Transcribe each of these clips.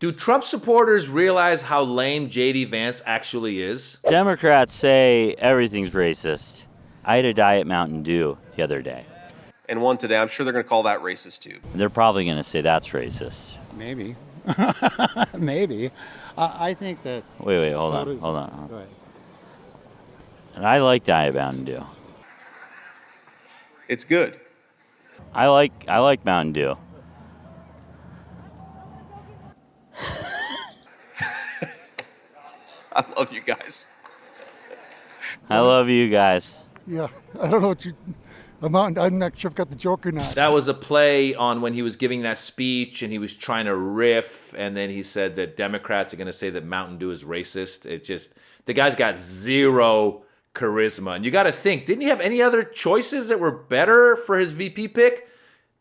Do Trump supporters realize how lame JD Vance actually is? Democrats say everything's racist. I had a Diet Mountain Dew the other day. And one today. I'm sure they're going to call that racist too. They're probably going to say that's racist. Maybe. Maybe. I think that... Wait, hold on. Go ahead. And I like Diet Mountain Dew. It's good. I like Mountain Dew. I love you guys. I love you guys. Yeah, I don't know what I'm not sure if I got the joke or not. That was a play on when he was giving that speech and he was trying to riff, and then he said that Democrats are going to say that Mountain Dew is racist. The guy's got zero charisma. And you got to think, didn't he have any other choices that were better for his VP pick?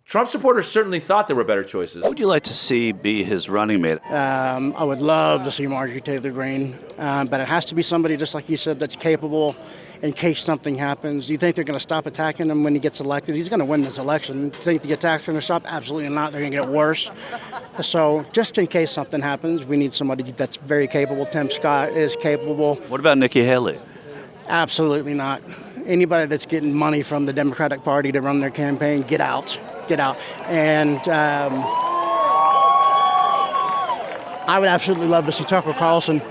Trump supporters certainly thought there were better choices. Who would you like to see be his running mate? I would love to see Marjorie Taylor Greene, but it has to be somebody, just like you said, that's capable in case something happens. Do you think they're going to stop attacking him when he gets elected? He's going to win this election. Do you think the attacks are going to stop? Absolutely not. They're going to get worse. So just in case something happens, we need somebody that's very capable. Tim Scott is capable. What about Nikki Haley? Absolutely not. Anybody that's getting money from the Democratic Party to run their campaign, get out. Get out. And I would absolutely love to see Tucker Carlson.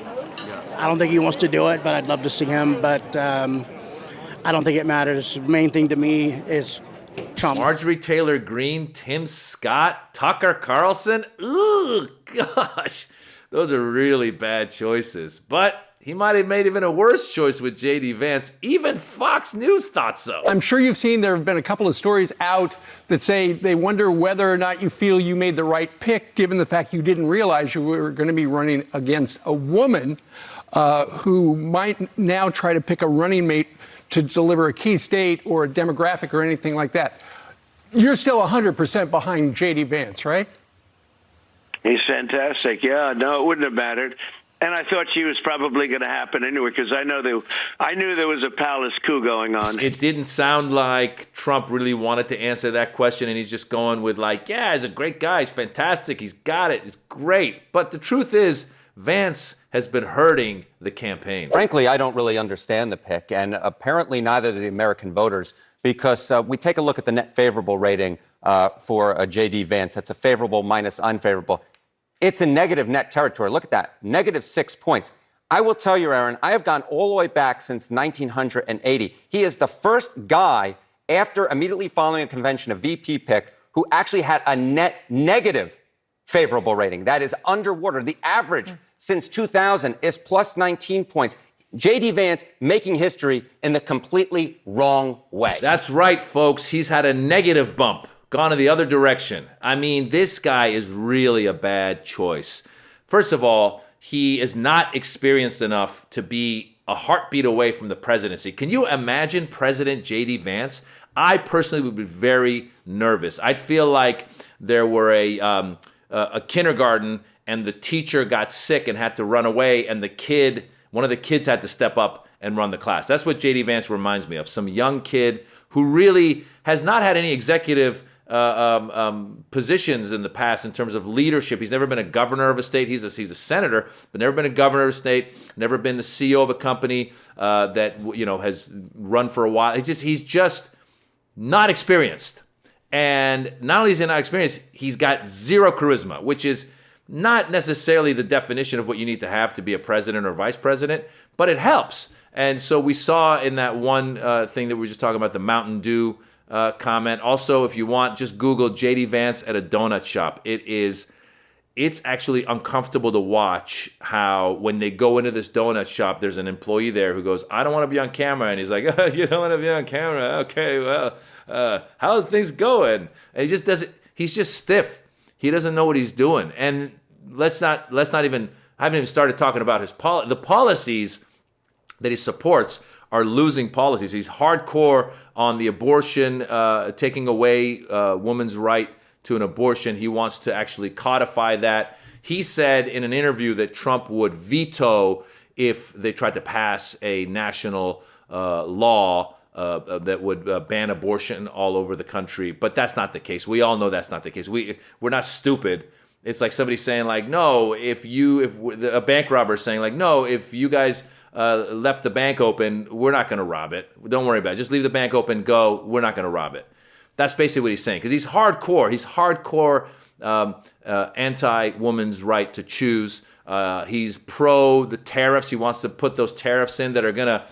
I don't think he wants to do it, but I'd love to see him. But I don't think it matters. The main thing to me is Trump. Marjorie Taylor Greene, Tim Scott, Tucker Carlson. Ooh, gosh. Those are really bad choices. But he might have made even a worse choice with JD Vance. Even Fox News thought so. I'm sure you've seen there have been a couple of stories out that say they wonder whether or not you feel you made the right pick, given the fact you didn't realize you were going to be running against a woman who might now try to pick a running mate to deliver a key state or a demographic or anything like that. You're still 100% behind JD Vance, right? He's fantastic. Yeah, no, it wouldn't have mattered. And I thought she was probably going to happen anyway, because I knew there was a palace coup going on. It didn't sound like Trump really wanted to answer that question, and he's just going with yeah, he's a great guy, he's fantastic, he's got it, it's great. But the truth is, Vance has been hurting the campaign. Frankly, I don't really understand the pick, and apparently neither do the American voters, because we take a look at the net favorable rating for J.D. Vance. That's a favorable minus unfavorable. It's in negative net territory. Look at that, negative 6 points. I will tell you, Aaron, I have gone all the way back since 1980. He is the first guy after immediately following a convention, a VP pick, who actually had a net negative favorable rating. That is underwater. The average since 2000 is plus 19 points. J.D. Vance making history in the completely wrong way. That's right, folks. He's had a negative bump. Gone in the other direction. I mean, this guy is really a bad choice. First of all, he is not experienced enough to be a heartbeat away from the presidency. Can you imagine President J.D. Vance? I personally would be very nervous. I'd feel like there were a kindergarten and the teacher got sick and had to run away, and one of the kids had to step up and run the class. That's what J.D. Vance reminds me of. Some young kid who really has not had any executive positions in the past in terms of leadership. He's never been a governor of a state. He's a senator, but never been a governor of a state. Never been the CEO of a company that has run for a while. He's just not experienced. And not only is he not experienced, he's got zero charisma, which is not necessarily the definition of what you need to have to be a president or vice president, but it helps. And so we saw in that one thing that we were just talking about, the Mountain Dew comment. Also, if you want, just Google JD Vance at a donut shop. It's actually uncomfortable to watch how when they go into this donut shop, there's an employee there who goes, I don't want to be on camera. And he's like, oh, you don't want to be on camera? Okay, well, how are things going? And he just doesn't, he's just stiff. He doesn't know what he's doing. And I haven't even started talking about the policies that he supports are losing policies. He's hardcore on the abortion, taking away a woman's right to an abortion. He wants to actually codify that. He said in an interview that Trump would veto if they tried to pass a national law that would ban abortion all over the country. But that's not the case. We all know that's not the case. We're not stupid. It's like somebody saying like, no, a bank robber saying like, no, if you guys left the bank open, we're not going to rob it. Don't worry about it. Just leave the bank open, go. We're not going to rob it. That's basically what he's saying, because he's hardcore. He's hardcore anti-woman's right to choose. He's pro the tariffs. He wants to put those tariffs in that are going to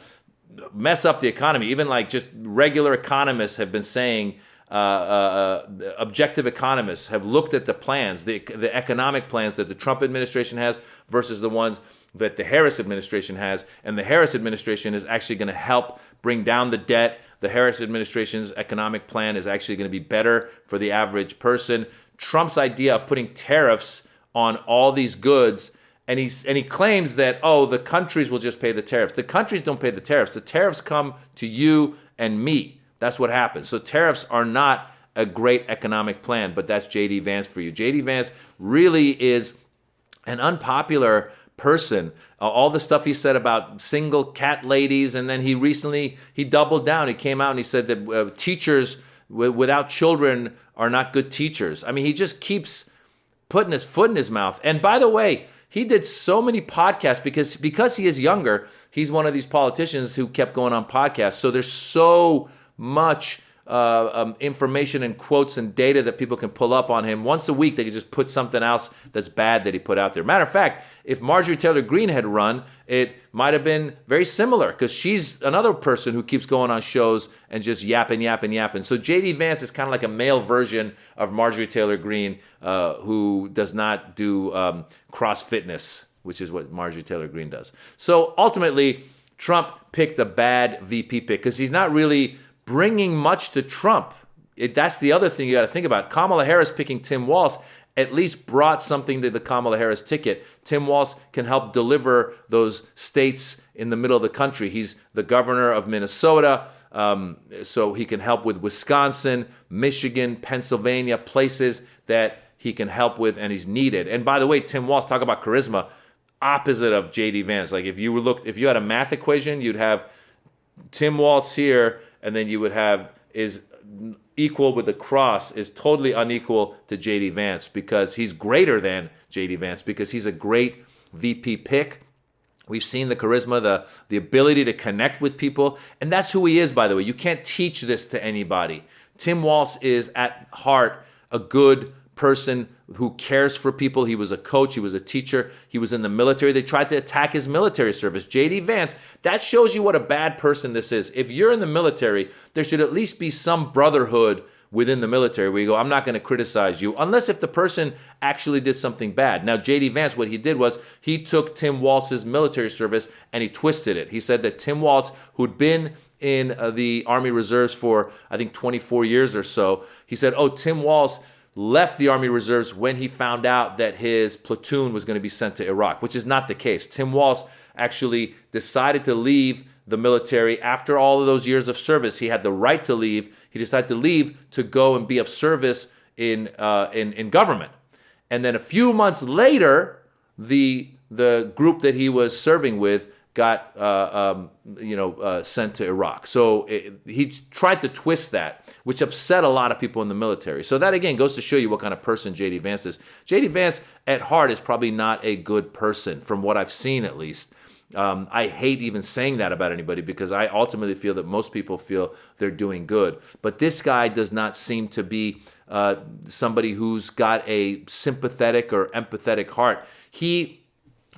mess up the economy. Even like just regular economists have been saying, objective economists have looked at the plans, the economic plans that the Trump administration has versus the ones that the Harris administration has. And the Harris administration is actually going to help bring down the debt. The Harris administration's economic plan is actually going to be better for the average person. Trump's idea of putting tariffs on all these goods, and he claims that, oh, the countries will just pay the tariffs. The countries don't pay the tariffs. The tariffs come to you and me. That's what happens. So tariffs are not a great economic plan, but that's JD Vance for you. JD Vance really is an unpopular person. All the stuff he said about single cat ladies, and then he doubled down. He came out and he said that teachers without children are not good teachers. I mean, he just keeps putting his foot in his mouth. And by the way, he did so many podcasts because he is younger. He's one of these politicians who kept going on podcasts. So there's so much information and quotes and data that people can pull up on him. Once a week, they can just put something else that's bad that he put out there. Matter of fact, if Marjorie Taylor Greene had run, it might have been very similar, because she's another person who keeps going on shows and just yapping. So JD Vance is kind of like a male version of Marjorie Taylor Greene, who does not do cross fitness, which is what Marjorie Taylor Greene does. So ultimately, Trump picked a bad VP pick because he's not really bringing much to Trump. That's the other thing you got to think about. Kamala Harris picking Tim Walz at least brought something to the Kamala Harris ticket. Tim Walz can help deliver those states in the middle of the country. He's the governor of Minnesota, so he can help with Wisconsin, Michigan, Pennsylvania, places that he can help with, and he's needed. And by the way, Tim Walz, talk about charisma, opposite of JD Vance. Like if you had a math equation, you'd have Tim Walz here, and then you would have is equal with the cross is totally unequal to JD Vance, because he's greater than JD Vance, because he's a great VP pick. We've seen the charisma, the ability to connect with people, and that's who he is, by the way. You can't teach this to anybody. Tim Walz is at heart a good person who cares for people. He was a coach. He was a teacher. He was in the military. They tried to attack his military service. JD Vance, that shows you what a bad person this is. If you're in the military, there should at least be some brotherhood within the military where you go, I'm not going to criticize you, unless if the person actually did something bad. Now, JD Vance, what he did was he took Tim Walz's military service and he twisted it. He said that Tim Walz, who'd been in the Army Reserves for, I think, 24 years or so, he said, oh, Tim Walz left the Army Reserves when he found out that his platoon was going to be sent to Iraq, which is not the case. Tim Walz actually decided to leave the military after all of those years of service. He had the right to leave. He decided to leave to go and be of service in government. And then a few months later, the group that he was serving with got sent to Iraq. So he tried to twist that, which upset a lot of people in the military. So that, again, goes to show you what kind of person JD Vance is. JD Vance, at heart, is probably not a good person, from what I've seen at least. I hate even saying that about anybody, because I ultimately feel that most people feel they're doing good. But this guy does not seem to be somebody who's got a sympathetic or empathetic heart. He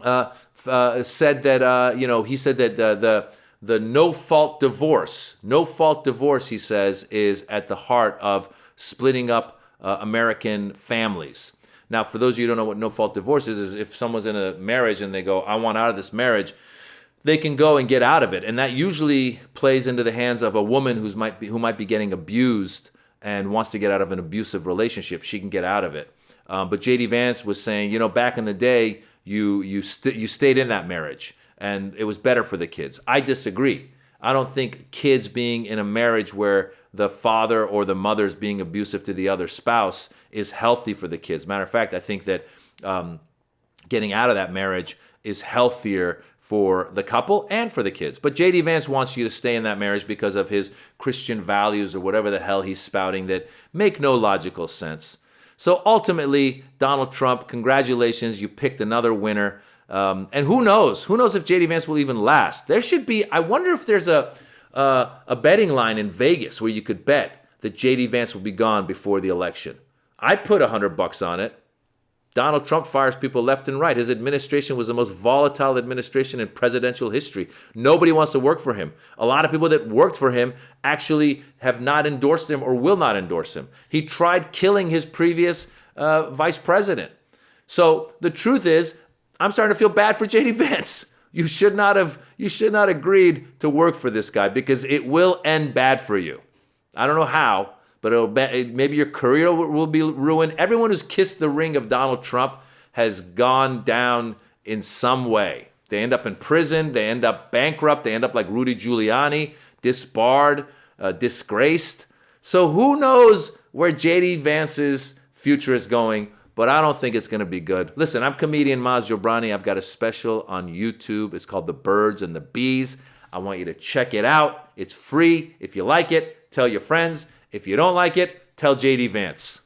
said that the no-fault divorce, he says, is at the heart of splitting up American families. Now, for those of you who don't know what no-fault divorce is if someone's in a marriage and they go, I want out of this marriage, they can go and get out of it. And that usually plays into the hands of a woman who might be getting abused and wants to get out of an abusive relationship. She can get out of it. But JD Vance was saying, back in the day, you stayed in that marriage, and it was better for the kids. I disagree. I don't think kids being in a marriage where the father or the mother is being abusive to the other spouse is healthy for the kids. Matter of fact, I think that getting out of that marriage is healthier for the couple and for the kids. But JD Vance wants you to stay in that marriage because of his Christian values or whatever the hell he's spouting that make no logical sense. So ultimately, Donald Trump, congratulations, you picked another winner. And who knows? Who knows if JD Vance will even last? There should be, I wonder if there's a betting line in Vegas where you could bet that JD Vance will be gone before the election. I'd put $100 on it. Donald Trump fires people left and right. His administration was the most volatile administration in presidential history. Nobody wants to work for him. A lot of people that worked for him actually have not endorsed him or will not endorse him. He tried killing his previous vice president. So the truth is, I'm starting to feel bad for JD Vance. You should not have agreed to work for this guy because it will end bad for you. I don't know how, but maybe your career will be ruined. Everyone who's kissed the ring of Donald Trump has gone down in some way. They end up in prison. They end up bankrupt. They end up like Rudy Giuliani, disbarred, disgraced. So who knows where JD Vance's future is going, but I don't think it's going to be good. Listen, I'm comedian Maz Jobrani. I've got a special on YouTube. It's called The Birds and the Bees. I want you to check it out. It's free. If you like it, tell your friends. If you don't like it, tell JD Vance.